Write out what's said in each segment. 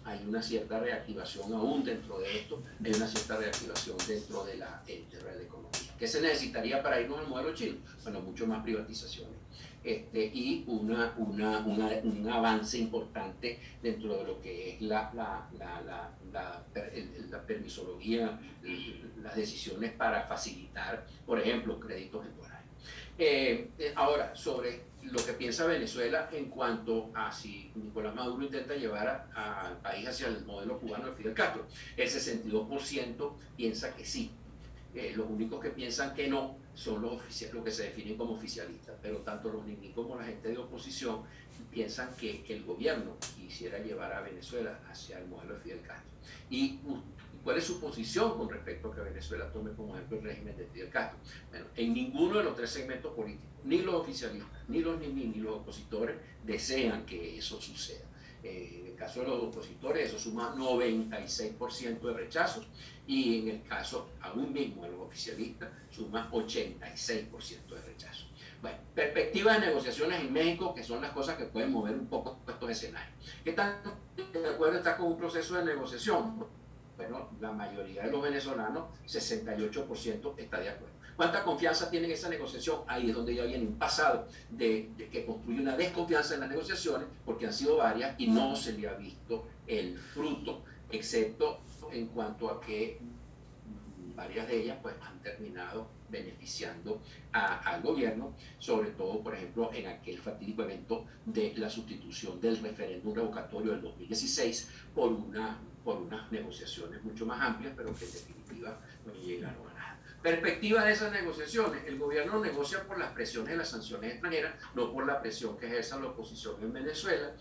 hay una cierta reactivación aún dentro de esto, hay una cierta reactivación dentro de la economía. ¿Qué se necesitaría para irnos al modelo chino? Bueno, mucho más privatizaciones. Y un avance importante dentro de lo que es la permisología, las decisiones para facilitar, por ejemplo, créditos en dólares. Ahora, sobre lo que piensa Venezuela en cuanto a si Nicolás Maduro intenta llevar al país hacia el modelo cubano de Fidel Castro, el 62% piensa que sí. Los únicos que piensan que no son los que se definen como oficialistas, pero tanto los NIMI como la gente de oposición piensan que el gobierno quisiera llevar a Venezuela hacia el modelo de Fidel Castro. ¿Y cuál es su posición con respecto a que Venezuela tome como ejemplo el régimen de Fidel Castro? Bueno, en ninguno de los tres segmentos políticos, ni los oficialistas, ni los NIMI, ni los opositores desean que eso suceda. En el caso de los opositores, eso suma 96% de rechazo, y en el caso aún mismo de los oficialistas, suma 86% de rechazo. Bueno, perspectivas de negociaciones en México, que son las cosas que pueden mover un poco estos escenarios. ¿Qué tan de acuerdo está con un proceso de negociación? Bueno, la mayoría de los venezolanos, 68%, está de acuerdo. ¿Cuánta confianza tiene en esa negociación? Ahí es donde ya viene un pasado de que construye una desconfianza en las negociaciones, porque han sido varias y no se le ha visto el fruto, excepto en cuanto a que varias de ellas pues han terminado beneficiando al gobierno, sobre todo, por ejemplo, en aquel fatídico evento de la sustitución del referéndum revocatorio del 2016 por unas negociaciones mucho más amplias, pero que en definitiva no llegaron a nada. Perspectiva de esas negociaciones: el gobierno negocia por las presiones de las sanciones extranjeras, no por la presión que ejerza la oposición en Venezuela,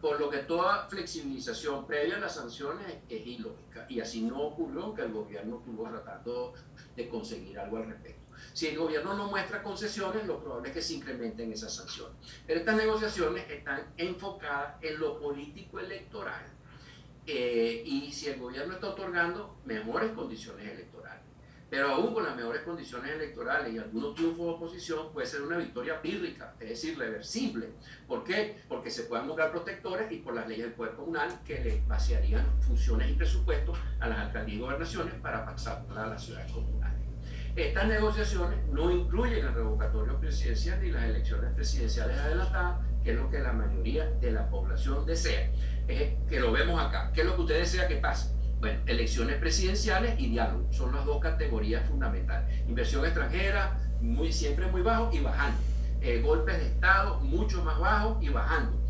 por lo que toda flexibilización previa a las sanciones es ilógica, y así no ocurrió, que el gobierno estuvo tratando de conseguir algo al respecto. Si el gobierno no muestra concesiones, lo probable es que se incrementen esas sanciones. Pero estas negociaciones están enfocadas en lo político electoral, y si el gobierno está otorgando mejores condiciones electorales, pero aún con las mejores condiciones electorales y algunos triunfos de oposición, puede ser una victoria pírrica, es decir, reversible. ¿Por qué? Porque se puedan nombrar protectores, y por las leyes del poder comunal, que le vaciarían funciones y presupuestos a las alcaldías y gobernaciones para pasarlas a las ciudades comunales. Estas negociaciones no incluyen el revocatorio presidencial ni las elecciones presidenciales adelantadas, que es lo que la mayoría de la población desea. Que lo vemos acá. ¿Qué es lo que usted desea que pase? Bueno, elecciones presidenciales y diálogo son las dos categorías fundamentales. Inversión extranjera, siempre muy bajo y bajando. Golpes de Estado, mucho más bajo y bajando.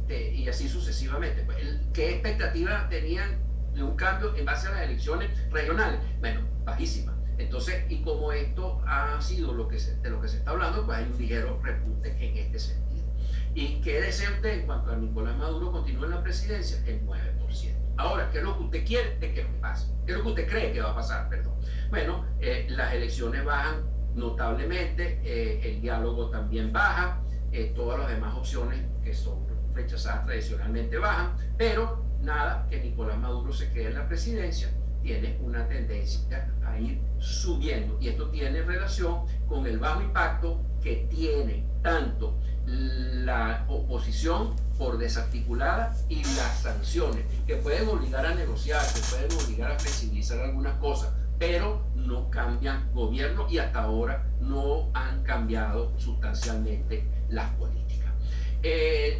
Y así sucesivamente. Pues, ¿qué expectativa tenían de un cambio en base a las elecciones regionales? Bueno, bajísima. Entonces, y como esto ha sido de lo que se está hablando, pues hay un ligero repunte en este sentido. ¿Y qué desea usted en cuanto a Nicolás Maduro continúe en la presidencia? El 9%. Ahora, ¿qué es lo que usted quiere que pase? ¿Qué es lo que usted cree que va a pasar? Perdón. Bueno, las elecciones bajan notablemente, el diálogo también baja, todas las demás opciones que son rechazadas tradicionalmente bajan, pero nada, que Nicolás Maduro se quede en la presidencia tiene una tendencia a ir subiendo, y esto tiene relación con el bajo impacto que tiene tanto la oposición por desarticulada y las sanciones, que pueden obligar a negociar, que pueden obligar a flexibilizar algunas cosas, pero no cambian gobierno, y hasta ahora no han cambiado sustancialmente las políticas.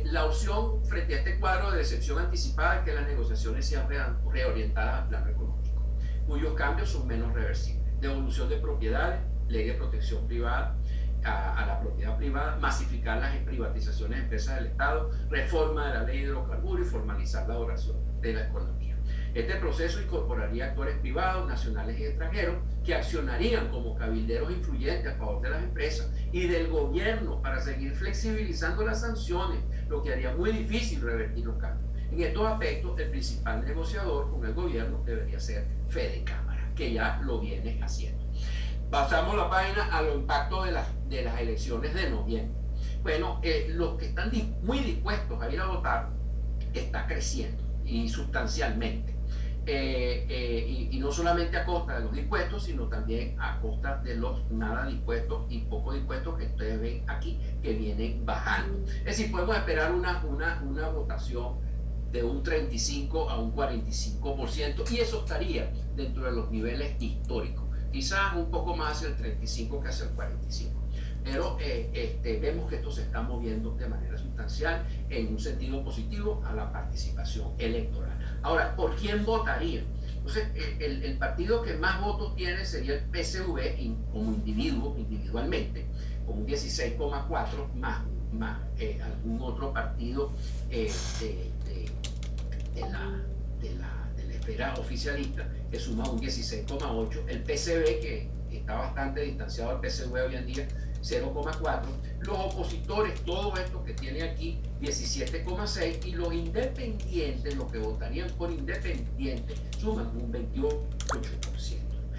La opción frente a este cuadro de decepción anticipada es que las negociaciones sean reorientadas al plano económico, cuyos cambios son menos reversibles. Devolución de propiedades, ley de protección privada a la propiedad privada, masificar las privatizaciones de empresas del Estado, reforma de la ley de hidrocarburos y formalizar la oración de la economía. Este proceso incorporaría actores privados, nacionales y extranjeros, que accionarían como cabilderos influyentes a favor de las empresas y del gobierno para seguir flexibilizando las sanciones, lo que haría muy difícil revertir los cambios. En estos aspectos, el principal negociador con el gobierno debería ser Fede Cámara, que ya lo viene haciendo. Pasamos la página a los impactos de las elecciones de noviembre. Bueno, los que están muy dispuestos a ir a votar está creciendo, y sustancialmente. Y no solamente a costa de los dispuestos, sino también a costa de los nada dispuestos y poco dispuestos que ustedes ven aquí, que vienen bajando. Es decir, podemos esperar una votación de un 35 a un 45%, y eso estaría dentro de los niveles históricos, quizás un poco más hacia el 35 que hacia el 45. Pero vemos que esto se está moviendo de manera sustancial en un sentido positivo a la participación electoral. Ahora, ¿por quién votaría? Entonces, el partido que más votos tiene sería el PSV como individuo, individualmente, con un 16,4, más algún otro partido de la esfera oficialista que suma un 16,8, el PCB, que está bastante distanciado del PSV hoy en día, 0,4, los opositores, todos estos que tiene aquí, 17,6, y los independientes, los que votarían por independientes, suman un 28%.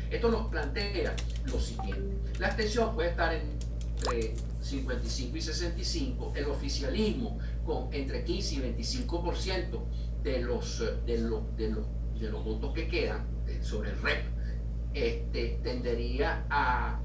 Esto nos plantea lo siguiente: la abstención puede estar entre 55 y 65, el oficialismo con entre 15 y 25% de los votos que quedan sobre el REP, tendería a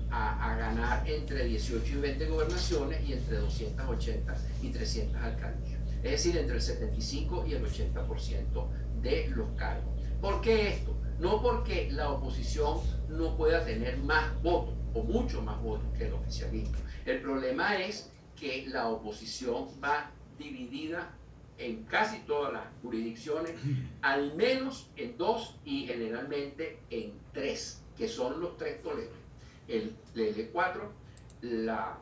ganar entre 18 y 20 gobernaciones y entre 280 y 300 alcaldías. Es decir, entre el 75 y el 80% de los cargos. ¿Por qué esto? No porque la oposición no pueda tener más votos o mucho más votos que el oficialismo. El problema es que la oposición va dividida en casi todas las jurisdicciones, al menos en 2 y generalmente en 3, que son los 3 toleros: el L4, la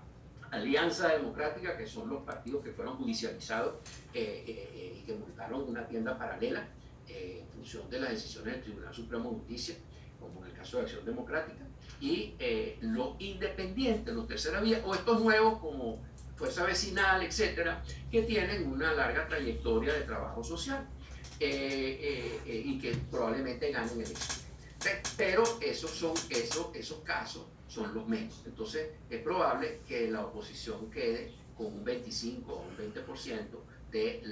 Alianza Democrática, que son los partidos que fueron judicializados y que montaron una tienda paralela en función de las decisiones del Tribunal Supremo de Justicia, como en el caso de Acción Democrática, y los independientes, los tercera vía, o estos nuevos como Fuerza Vecinal, etcétera, que tienen una larga trayectoria de trabajo social y que probablemente ganen elecciones. Pero esos casos son los menos. Entonces es probable que la oposición quede con un 25 o un 20% de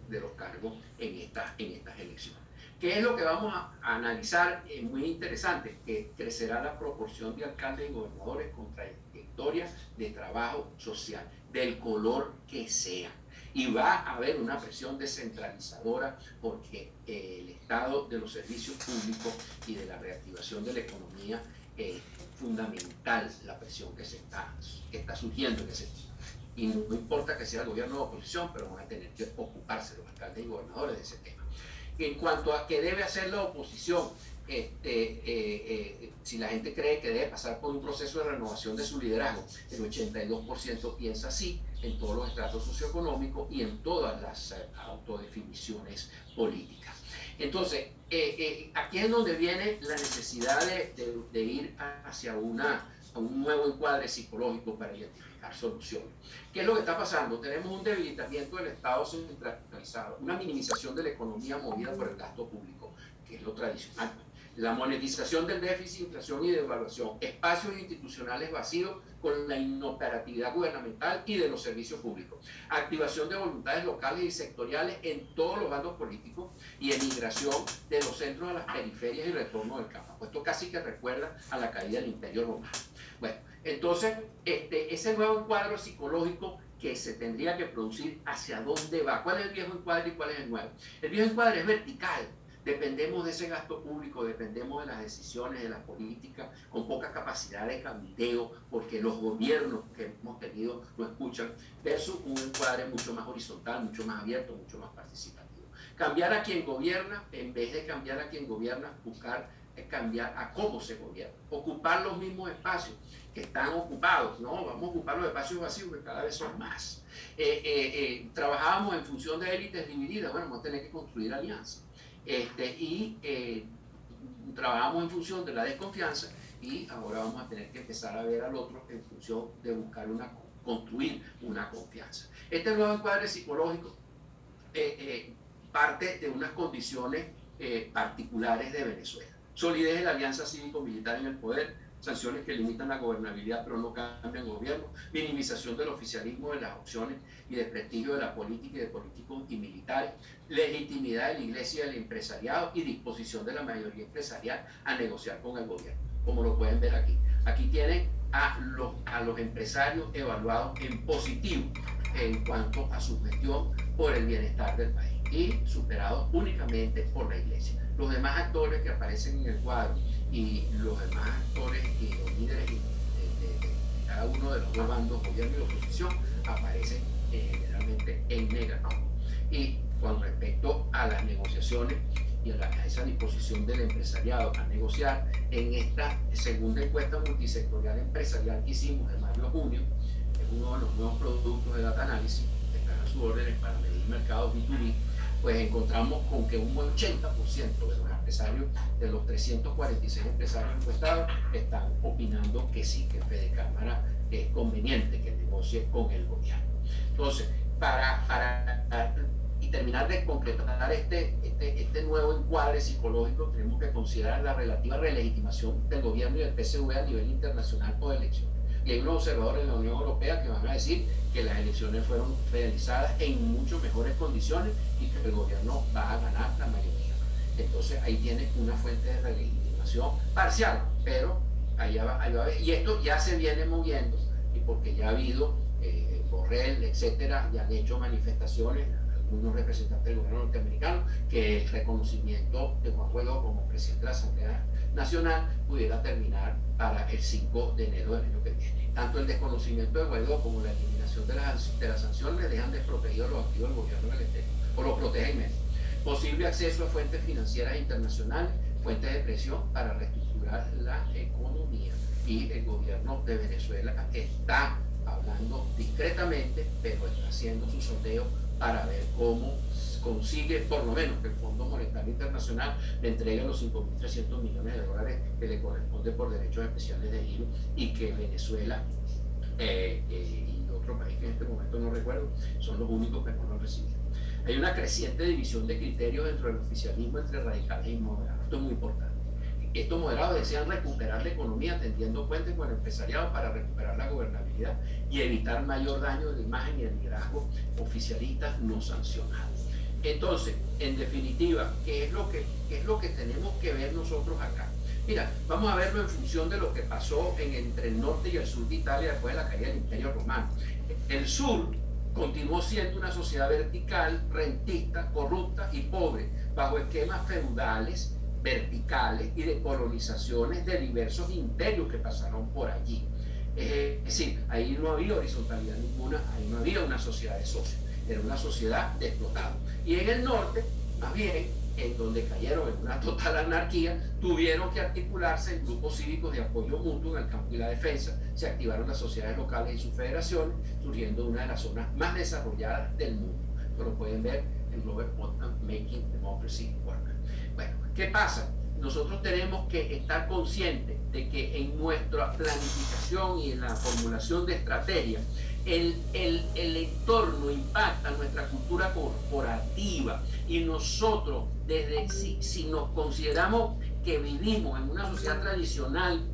los cargos en estas elecciones. ¿Qué es lo que vamos a analizar? Muy interesante, que crecerá la proporción de alcaldes y gobernadores con trayectoria de trabajo social, del color que sea. Y va a haber una presión descentralizadora, porque el estado de los servicios públicos y de la reactivación de la economía es fundamental, la presión que está surgiendo en ese sentido. Y no importa que sea el gobierno de oposición, pero van a tener que ocuparse los alcaldes y gobernadores de ese tema. En cuanto a qué debe hacer la oposición, si la gente cree que debe pasar por un proceso de renovación de su liderazgo, el 82% piensa así, en todos los estratos socioeconómicos y en todas las autodefiniciones políticas. Entonces, aquí es donde viene la necesidad de ir hacia un nuevo encuadre psicológico para identificar soluciones. ¿Qué es lo que está pasando? Tenemos un debilitamiento del Estado centralizado, una minimización de la economía movida por el gasto público, que es lo tradicional. La monetización del déficit, inflación y devaluación, espacios institucionales vacíos con la inoperatividad gubernamental y de los servicios públicos, activación de voluntades locales y sectoriales en todos los bandos políticos y emigración de los centros a las periferias y retorno del campo. Esto casi que recuerda a la caída del Imperio Romano. Bueno, entonces, ese nuevo encuadro psicológico que se tendría que producir, ¿hacia dónde va? ¿Cuál es el viejo encuadre y cuál es el nuevo? El viejo encuadre es vertical. Dependemos de ese gasto público, dependemos de las decisiones, de las políticas, con poca capacidad de cambio, porque los gobiernos que hemos tenido no escuchan, versus un encuadre mucho más horizontal, mucho más abierto, mucho más participativo. Cambiar a quien gobierna, en vez de cambiar a quien gobierna, buscar cambiar a cómo se gobierna. Ocupar los mismos espacios que están ocupados, ¿no? Vamos a ocupar los espacios vacíos, que cada vez son más. Trabajábamos en función de élites divididas, bueno, vamos a tener que construir alianzas. Trabajamos en función de la desconfianza, y ahora vamos a tener que empezar a ver al otro en función de buscar construir una confianza. Este nuevo encuadre psicológico parte de unas condiciones particulares de Venezuela: solidez de la alianza cívico-militar en el poder, sanciones que limitan la gobernabilidad pero no cambian gobierno, minimización del oficialismo, de las opciones y de prestigio de la política y de políticos y militares, legitimidad de la iglesia y del empresariado y disposición de la mayoría empresarial a negociar con el gobierno, como lo pueden ver aquí. Aquí tienen a los empresarios evaluados en positivo en cuanto a su gestión por el bienestar del país. y superados únicamente por la Iglesia. Los demás actores que aparecen en el cuadro y los demás actores y los líderes de cada uno de los dos bandos, gobierno y oposición, aparecen generalmente en negativo. Y con respecto a las negociaciones y a esa disposición del empresariado a negociar, en esta segunda encuesta multisectorial empresarial que hicimos en mayo junio, es uno de los nuevos productos de Data Analysis, que están a sus órdenes para medir mercados B2B, pues encontramos con que un 80% de los empresarios, de los 346 empresarios encuestados, están opinando que sí, que Fedecámara es conveniente que negocie con el gobierno. Entonces, y terminar de concretar este nuevo encuadre psicológico, tenemos que considerar la relativa relegitimación del gobierno y del PSV a nivel internacional por elecciones. Y hay unos observadores de la Unión Europea que van a decir que las elecciones fueron realizadas en mucho mejores condiciones y que el gobierno va a ganar la mayoría. Entonces ahí tiene una fuente de relegitimación parcial, pero ahí va a haber. Y esto ya se viene moviendo, y porque ya ha habido Borrell, etcétera, ya han hecho manifestaciones algunos representantes del gobierno norteamericano que el reconocimiento de Juan Guaidó como presidente de la Asamblea Nacional pudiera terminar para el 5 de enero del año que viene. Tanto el desconocimiento de Guaidó como la eliminación de las sanciones dejan desprotegidos los activos del gobierno del exterior, o los protegen menos. Posible acceso a fuentes financieras internacionales, fuentes de presión para reestructurar la economía. Y el gobierno de Venezuela está hablando discretamente, pero está haciendo su sondeo para ver cómo consigue, por lo menos, que el Fondo Monetario Internacional le entregue los 5.300 millones de dólares que le corresponde por derechos especiales de giro, y que Venezuela y otro país que en este momento no recuerdo son los únicos que no lo han recibido. Hay una creciente división de criterios dentro del oficialismo entre radicales y moderados. Esto es muy importante. Estos moderados desean recuperar la economía tendiendo puentes con el empresariado para recuperar la gobernabilidad y evitar mayor daño de la imagen y el liderazgo oficialistas no sancionados. Entonces, en definitiva, ¿qué es lo que tenemos que ver nosotros acá? Mira, vamos a verlo en función de lo que pasó entre el norte y el sur de Italia después de la caída del Imperio Romano. El sur continuó siendo una sociedad vertical, rentista, corrupta y pobre, bajo esquemas feudales, verticales y de colonizaciones de diversos imperios que pasaron por allí. Es decir, ahí no había horizontalidad ninguna, ahí no había una sociedad de socios, era una sociedad de explotados. Y en el norte, más bien, en donde cayeron en una total anarquía, tuvieron que articularse en grupos cívicos de apoyo mutuo en el campo y la defensa, se activaron las sociedades locales y sus federaciones, surgiendo una de las zonas más desarrolladas del mundo. Esto lo pueden ver en Robert Putnam, Making Democracy Work. Bueno, ¿qué pasa? Nosotros tenemos que estar conscientes de que en nuestra planificación y en la formulación de estrategias, el entorno impacta nuestra cultura corporativa, y nosotros, si nos consideramos que vivimos en una sociedad tradicional,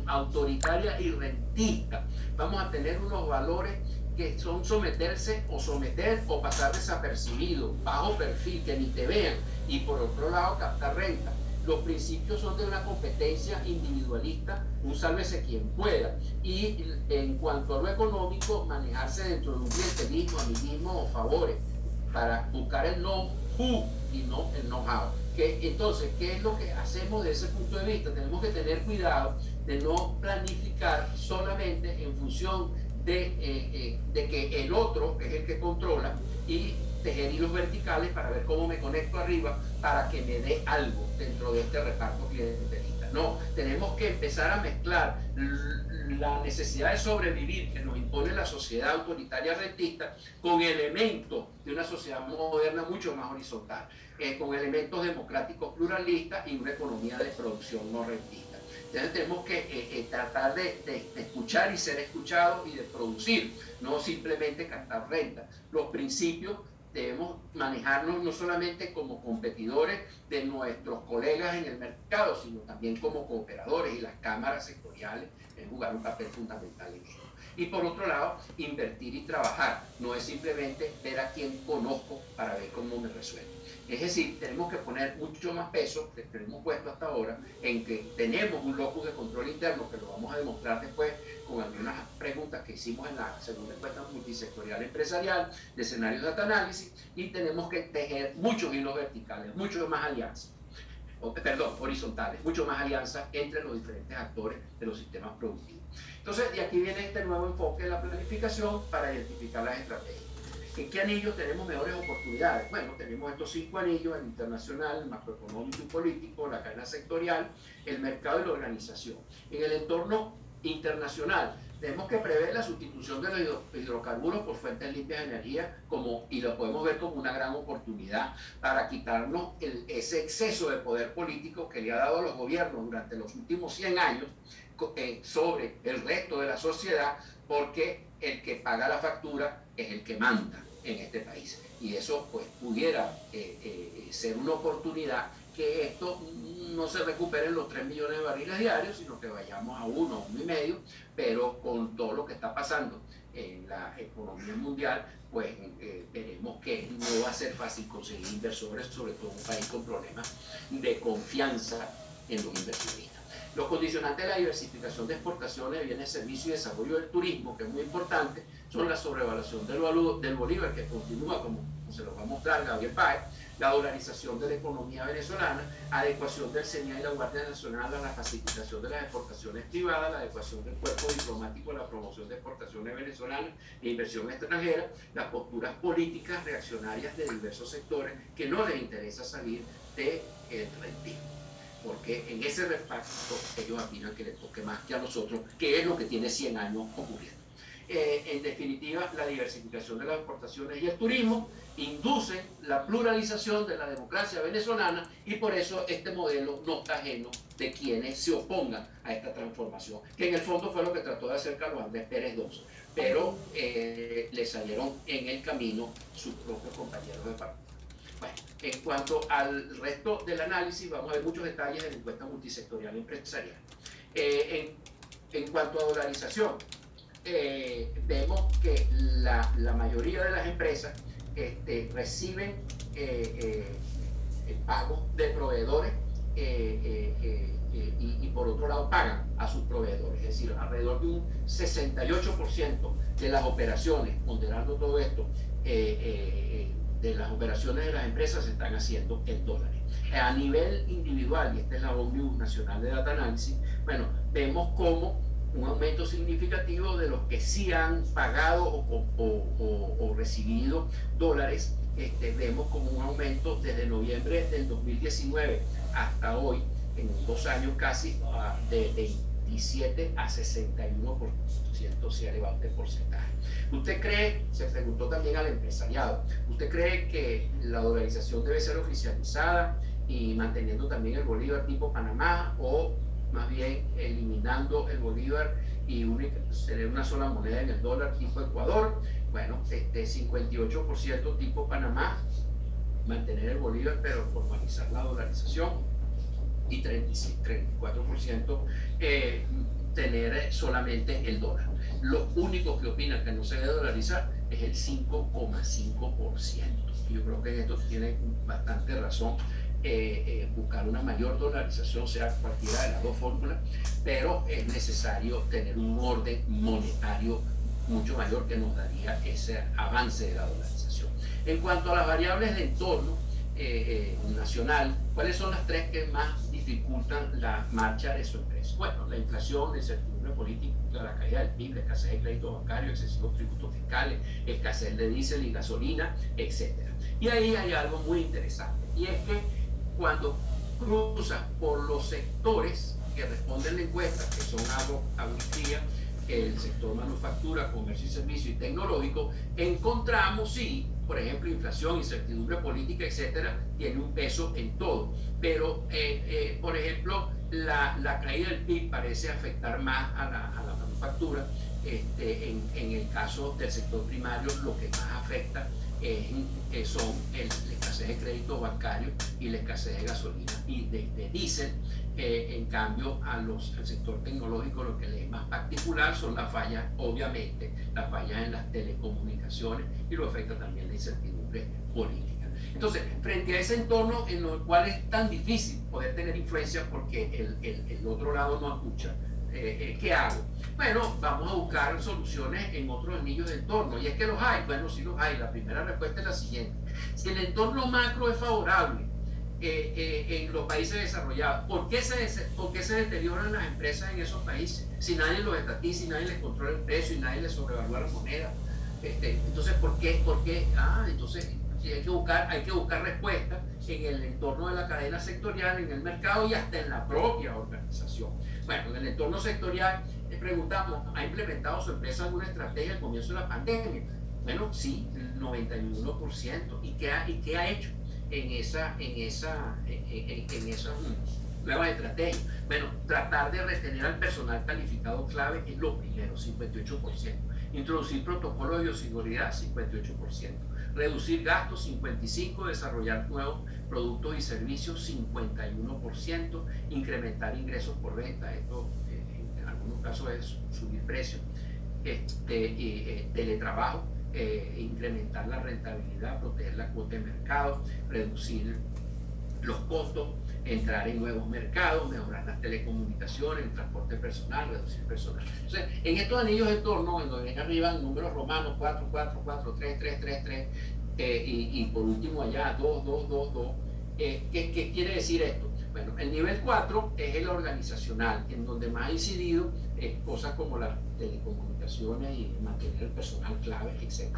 autoritaria y rentista, vamos a tener unos valores que son someterse o someter o pasar desapercibido, bajo perfil, que ni te vean, y por otro lado captar renta. Los principios son de una competencia individualista, un sálvese quien pueda, y en cuanto a lo económico, manejarse dentro de un clientelismo, amiguismo o favores, para buscar el know-who y no el know-how. Entonces, ¿qué es lo que hacemos desde ese punto de vista? Tenemos que tener cuidado de no planificar solamente en función de que el otro es el que controla, y tejer hilos verticales para ver cómo me conecto arriba para que me dé algo dentro de este reparto clientelista. No, tenemos que empezar a mezclar la necesidad de sobrevivir que nos impone la sociedad autoritaria rentista con elementos de una sociedad moderna mucho más horizontal, con elementos democráticos pluralistas y una economía de producción no rentista. Entonces tenemos que tratar de escuchar y ser escuchados y de producir, no simplemente captar renta. Los principios debemos manejarnos no solamente como competidores de nuestros colegas en el mercado, sino también como cooperadores, y las cámaras sectoriales deben jugar un papel fundamental en esto. Y por otro lado, invertir y trabajar no es simplemente ver a quién conozco para ver cómo me resuelve. Es decir, tenemos que poner mucho más peso que tenemos puesto hasta ahora en que tenemos un locus de control interno, que lo vamos a demostrar después con algunas preguntas que hicimos en la segunda encuesta multisectorial empresarial de escenarios de data análisis, y tenemos que tejer muchos hilos verticales, mucho más alianzas, perdón, horizontales, mucho más alianzas entre los diferentes actores de los sistemas productivos. Entonces, de aquí viene este nuevo enfoque de la planificación para identificar las estrategias. ¿En qué anillos tenemos mejores oportunidades? Bueno, tenemos estos 5 anillos: el internacional, el macroeconómico y político, la cadena sectorial, el mercado y la organización. En el entorno internacional, tenemos que prever la sustitución de los hidrocarburos por fuentes limpias de energía, y lo podemos ver como una gran oportunidad para quitarnos ese exceso de poder político que le ha dado a los gobiernos durante los últimos 100 años sobre el resto de la sociedad, porque el que paga la factura es el que manda en este país. Y eso pues pudiera ser una oportunidad, que esto no se recuperen los 3 millones de barriles diarios, sino que vayamos a 1, 1,5, pero con todo lo que está pasando en la economía mundial, pues veremos que no va a ser fácil conseguir inversores, sobre todo en un país con problemas de confianza en los inversionistas. Los condicionantes de la diversificación de exportaciones de bienes, servicios y desarrollo del turismo, que es muy importante, son la sobrevaluación del bolívar, que continúa, como se lo va a mostrar Gabriel Páez, la dolarización de la economía venezolana, adecuación del CENIA y la Guardia Nacional a la facilitación de las exportaciones privadas, la adecuación del cuerpo diplomático a la promoción de exportaciones venezolanas e inversión extranjera, las posturas políticas reaccionarias de diversos sectores que no les interesa salir del rentismo, porque en ese reparto ellos opinan que les toque más que a nosotros, que es lo que tiene 100 años ocurriendo. En definitiva, la diversificación de las exportaciones y el turismo inducen la pluralización de la democracia venezolana, y por eso este modelo no está ajeno de quienes se opongan a esta transformación, que en el fondo fue lo que trató de hacer Carlos Andrés Pérez II, pero le salieron en el camino sus propios compañeros de partido. Bueno, en cuanto al resto del análisis, vamos a ver muchos detalles de la encuesta multisectorial empresarial. En cuanto a dolarización, vemos que la mayoría de las empresas reciben pagos de proveedores y por otro lado pagan a sus proveedores, es decir, alrededor de un 68% de las operaciones, ponderando todo esto, de las operaciones de las empresas se están haciendo en dólares. A nivel individual, y esta es la ONU Nacional de Data Análisis, bueno, vemos como un aumento significativo de los que sí han pagado o recibido dólares. Vemos como un aumento desde noviembre del 2019 hasta hoy, en 2 años casi, de 27 a 61% se ha elevado este porcentaje. ¿Usted cree, se preguntó también al empresariado, usted cree que la dolarización debe ser oficializada y manteniendo también el bolívar tipo Panamá, o más bien eliminando el bolívar y tener una sola moneda en el dólar tipo Ecuador? Bueno, 58% tipo Panamá, mantener el bolívar pero formalizar la dolarización, y 34% tener solamente el dólar. Los únicos que opinan que no se debe dolarizar es el 5,5%. Yo creo que en esto tiene bastante razón. Buscar una mayor dolarización, sea cualquiera de las dos fórmulas, pero es necesario tener un orden monetario mucho mayor que nos daría ese avance de la dolarización. En cuanto a las variables de entorno nacional, ¿cuáles son las 3 que más dificultan la marcha de su empresa? Bueno, la inflación, la incertidumbre política, la caída del PIB, la escasez de crédito bancario, excesivos tributos fiscales, escasez de diésel y gasolina, etc. Y ahí hay algo muy interesante, y es que cuando cruza por los sectores que responden la encuesta, que son agroindustria, el sector manufactura, comercio y servicio y tecnológico, encontramos, sí, por ejemplo, inflación, incertidumbre política, etcétera, tiene un peso en todo. Pero, por ejemplo, la caída del PIB parece afectar más a la manufactura. En el caso del sector primario, lo que más afecta son la escasez de crédito bancario y la escasez de gasolina y de diésel. En cambio, al sector tecnológico lo que le es más particular son las fallas, obviamente, las fallas en las telecomunicaciones, y lo afecta también la incertidumbre política. Entonces, frente a ese entorno en el cual es tan difícil poder tener influencia porque el otro lado no escucha, ¿qué hago? Bueno, vamos a buscar soluciones en otros anillos de entorno. Y es que los hay. Bueno, sí los hay. La primera respuesta es la siguiente. Si el entorno macro es favorable en los países desarrollados, ¿por qué se deterioran las empresas en esos países? Si nadie los estatiza, si nadie les controla el precio, y nadie les sobrevalúa la moneda. Entonces, ¿por qué? Entonces hay que buscar respuestas en el entorno de la cadena sectorial, en el mercado y hasta en la propia organización. Bueno, en el entorno sectorial le preguntamos, ¿ha implementado su empresa alguna estrategia al comienzo de la pandemia? Bueno, sí, el 91%. ¿Y qué ha hecho en esa nuevas estrategias? Bueno, tratar de retener al personal calificado clave es lo primero, 58%. Introducir protocolos de bioseguridad, 58%. Reducir gastos, 55%. Desarrollar nuevos productos y servicios, 51%. Incrementar ingresos por venta, esto en algunos casos es subir precios. Teletrabajo, incrementar la rentabilidad, proteger la cuota de mercado, reducir los costos, entrar en nuevos mercados, mejorar las telecomunicaciones, el transporte personal, reducir personal. Entonces, en estos anillos de entorno, en donde ven arriba números romanos 4, 4, 4, 3, 3, 3, 3, y por último allá 2, 2, 2, 2, ¿qué quiere decir esto? Bueno, el nivel 4 es el organizacional, en donde más ha incidido cosas como las telecomunicaciones y mantener el personal clave, etc.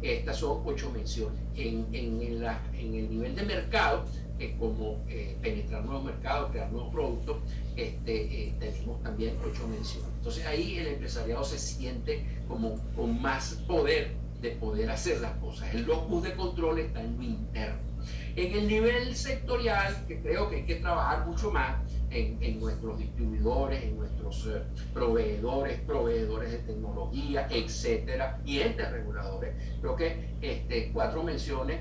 Estas son 8 menciones. En el nivel de mercado, como penetrar nuevos mercados, crear nuevos productos, tenemos también 8 menciones. Entonces ahí el empresariado se siente como con más poder de poder hacer las cosas. El locus de control está en lo interno. En el nivel sectorial, que creo que hay que trabajar mucho más en nuestros distribuidores, en nuestros proveedores de tecnología, etcétera, y entes reguladores, creo que 4 menciones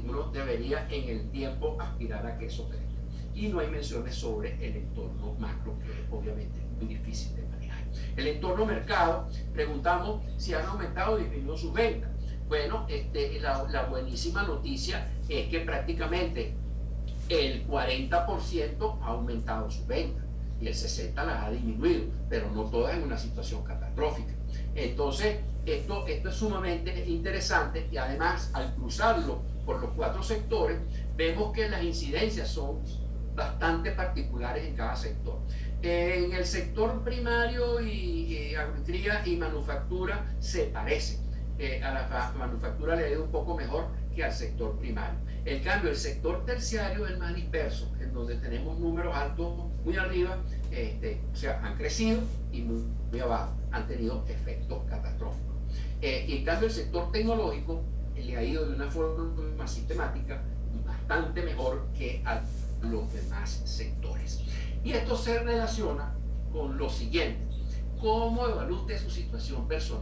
uno debería en el tiempo aspirar a que eso crezca. Y no hay menciones sobre el entorno macro, que obviamente es muy difícil de manejar. El entorno mercado, preguntamos si han aumentado o disminuido sus ventas. Bueno, la buenísima noticia es que prácticamente el 40% ha aumentado sus ventas y el 60% las ha disminuido, pero no todas en una situación catastrófica. Entonces, esto es sumamente interesante y además al cruzarlo por los 4 sectores, vemos que las incidencias son bastante particulares en cada sector. En el sector primario y agricultura y manufactura se parecen. A la manufactura le ha ido un poco mejor que al sector primario. En cambio, el sector terciario es el más disperso, en donde tenemos números altos muy arriba, o sea, han crecido y muy abajo, han tenido efectos catastróficos. Y en cambio, el sector tecnológico le ha ido de una forma sistemática bastante mejor que a los demás sectores. Y esto se relaciona con lo siguiente: ¿cómo evalúa usted su situación personal?